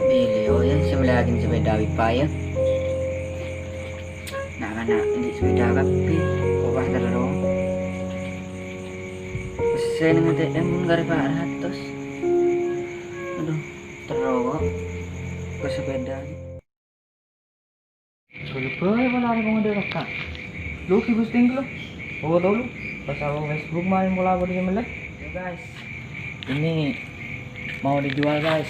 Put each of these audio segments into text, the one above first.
Beliau ya sebelahin sepeda wipa ya. Nak ini sepeda kapi kok wah terlalu. Pesen nge-DM dari 400. Aduh, terlalu ke sepeda. Boleh malah mau ngedek kak. Lu kibus tinggi lo. Oh tahu lu. Pas aku Facebook main bola aku di Melet. Ya guys. Ini mau dijual guys.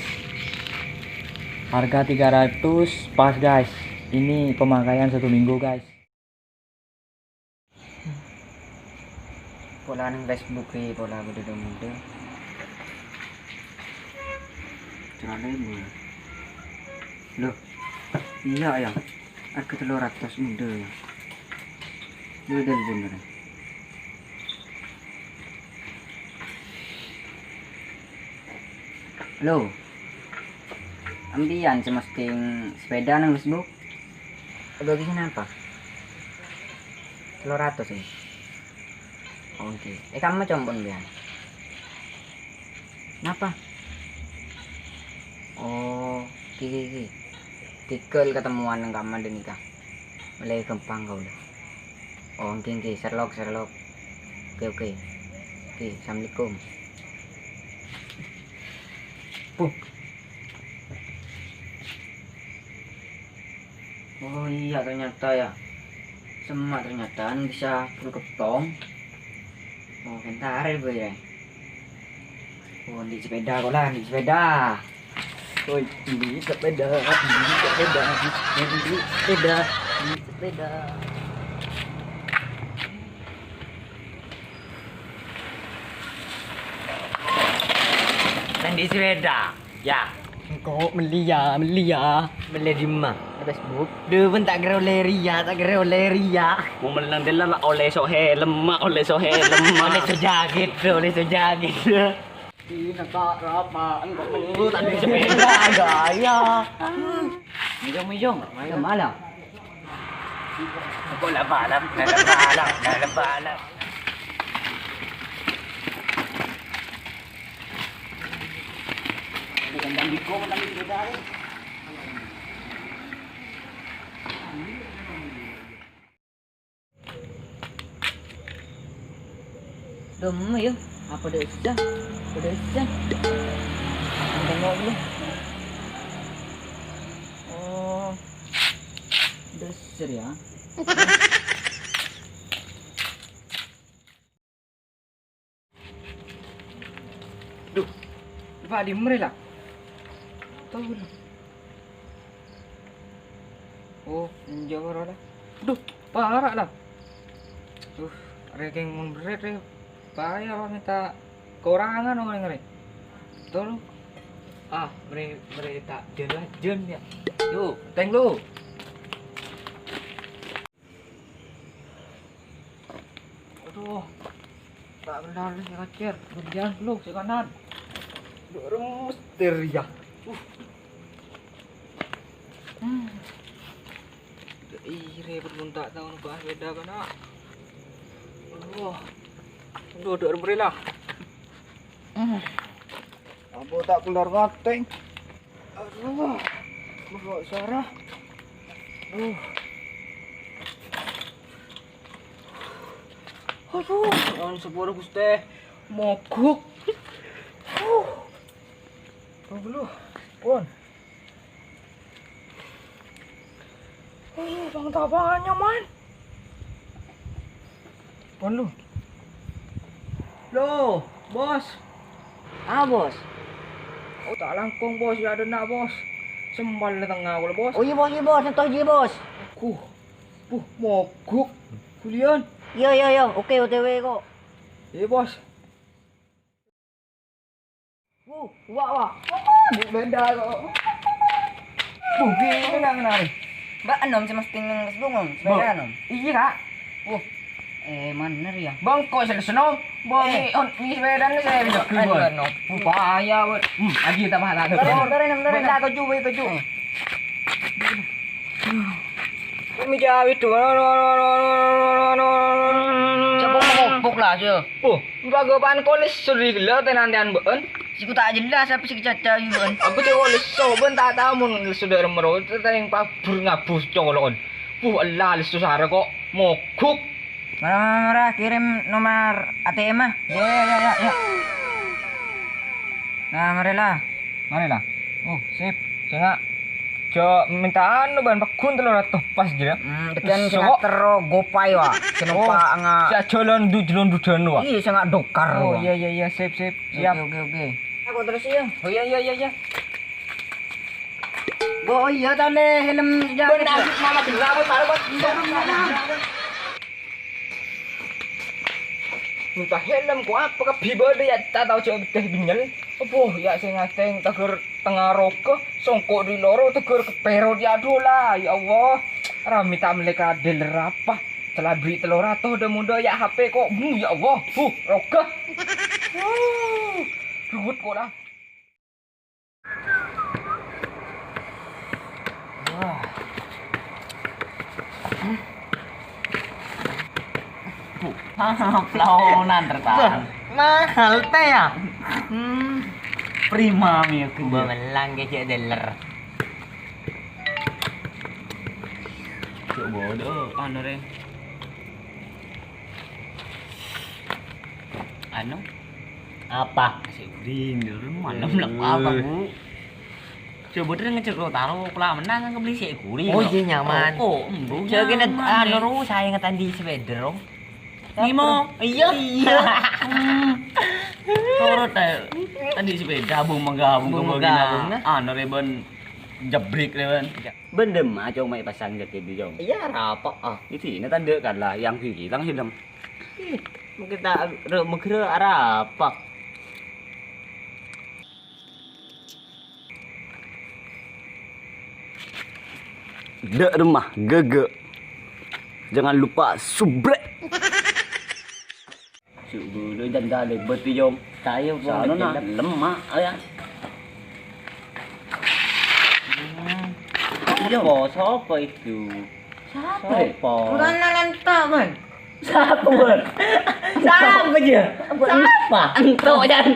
Harga 300 pas guys. Ini pemakaian 1 minggu guys. Pola nang Facebook ki pola aku di muda. Celana ini. Loh. Iya ya. Harga 300 muda ya. Dua bener. Halo. Ambian semesting sepeda nang Facebook. Agak gini apa? 300 ya. Oke. Kamu combon biar. Kenapa? Oh, kiki. Tikel ketemuan nang kamar dan nikah. Mulai gampang kau dah. Oh, oke. Sherlock. Oke. Assalamualaikum. Oh iya ternyata ya. Semak ternyata bisa full kepong. Oh bentar ya. Oh di sepeda kok lah, di sepeda. Oh di sepeda. Dan di sepeda. Ya. Kau beli ya. Beli di mana? Facebook. Duh, tak kira oleh Ria. Mau menang dia lah oleh lemak. Oleh so jaget. Ini tak apa? Engkau Lu tadi sepeda gaya. Mijong. Malam. Aku lah balap. Dengan dambiko menang sepeda. Demi ya, apa dah sudah? Tengok dulu. Oh, dasar ya. Duh, Pak di mana lah? Tahu belum? Oh, menjauh lah. Duh, parah lah. Regeng mun berat bahaya kalau minta kekurangan orang ngeri. Tuh. Mereka jen ya. Yuk, teng lu. Aduh. Tak benar si kacir. Berjalan lu si kanan. Dorong misteri ya. Ire berbuntak tahun bahas beda kan. Udah berilah. Apa tak keluar ngateng? Aduh, bawa suara. Aduh, jangan sepuluh guste, mogok. Tunggu dulu, pon. Bang tabangannya man. Pon lu. Loh, bos. Bos. Oh, tak langkung bos, ya ada nak bos. Sembal di tengah aku bos. Oh iya bos, contoh je bos. Mogok. Kulian. Yo, oke OTW kok. Iya bos. Wah. Beda kok. Gini nang. Mbak anom sama sting sebelum sepeda anom. Iya kak. Mana ya? Bang kok seneng bang ni sepeda ni saya bisa keluar. Bahaya buat. Lagi tak mahal lagi. Bentar, keju. Kami jauh itu. Coba ngobok lah je. Gagapan kolis suri gila tenantian beun. Si ku tak jelas apa si kecaca you kan. Aku cek kolis so ben tak tahu mun saudara mero teng pabur ngabus colon. Allah listu sare kok mogok. Marah kirim nomor ATM ah. Ya. Nah, marilah. Oh, sip. Saya jo minta anu ban pakun 300 pas jera. Tekan sing tero gopay wa. Sinumpa nga. Si jalan dudan wa. Iya sing dokar. Oh iya sip. Siap. Oke. Aku terus ya. Oh iya. Oh iya tale helm jaket. Benar mama gelap taruh bos. Minta helm ku apa ke biber ya tak tahu cek teh binyel. Apa ya sing ngateng tegur tengah roko songkok di loro tegur kepero di adola ya Allah. Rami tak meleka deler apa. Telah beli telur atau udah muda ya HP kok. Ya Allah. Roka. Rugut kok dah. Wah. Pelaunan tertahan. Mahal teh ya. Prima mi aku Melang kecek dealer. Cuk bodoh anu re. Anu? Apa? Si kuring dulu malam apa bu? Coba dia ngecek lo taruh pula menang kan beli si kuring. Oh iya nyaman. Oh, embu. Jadi anu ru saya ngetan di sepeda ro. Nimo, iya. Turut tadi sepeda gabung nah. Anu reben jebrik reben. Bendem aja mai pasang jaket di jong. Iya rapak ah. Itu ini tanda kan lah yang kiri tang hilang. Mungkin tak mengkira rapak. Dek rumah gege. Jangan lupa subrek. Subuh dan dale beti jom. Saya Sana na lemak ya. Yo, siapa itu? Siapa? Bukan lantak man. Siapa? Siapa je? Siapa? Entok dan.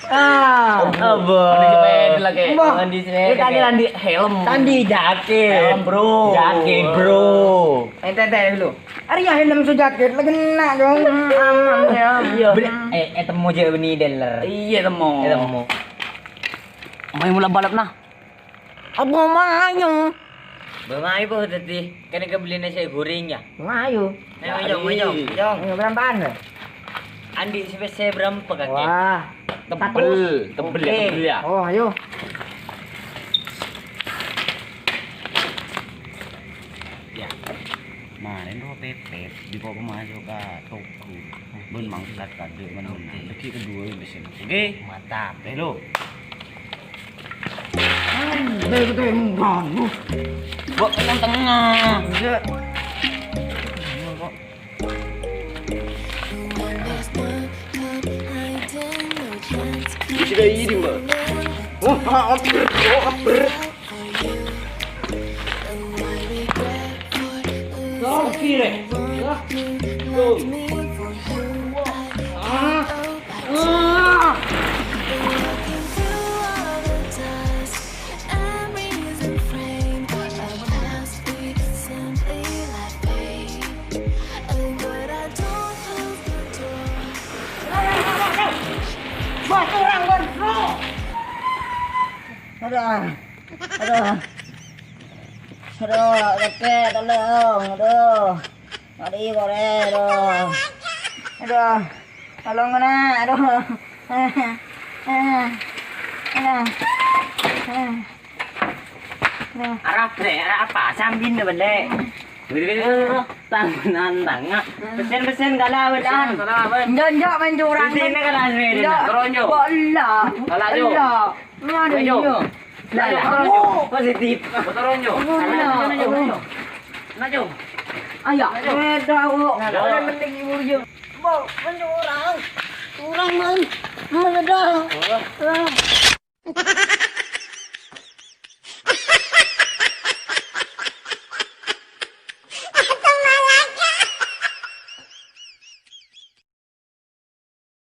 Abang. Di sepeda lagi. Di sepeda. Tadi di helm. Tadi jaket. Helm bro. Jaket bro. Ente dulu. Ari ya helm su jaket lagi kena dong. Aman ya. Iya. Temu je beni dealer. Iya temu. Main mula balap nah. Apa mayo? Bangay po tadi. Kani kabili na siya goreng ya. Mayo. Jong, berapaan? Andi saya berapa kaki? Wah, Tebel ya. Oh, ayo. Ya. Mana ini pepet di bawah masuk ke toko. Bun mangkat kade mana lagi kedua di sini. Oke, mantap. Hello. Betul menganu. Bawa ke tengah. Sudah ini mbak. Hampir. Kiri. Aduh, rakyat tolong, mari kore, tolong kena, Arah apa? Sambin na bale. Tangan tanga. Pesen galau dan. Jangan main curang. Pesen na galau na. Toronyo. Wala. Toronyo. Toronyo. Positif. Toronyo. Najo. Ayo. Dawo. Dawo. Mending ibu je. Bo, mencurang. Curang man. Mana dah.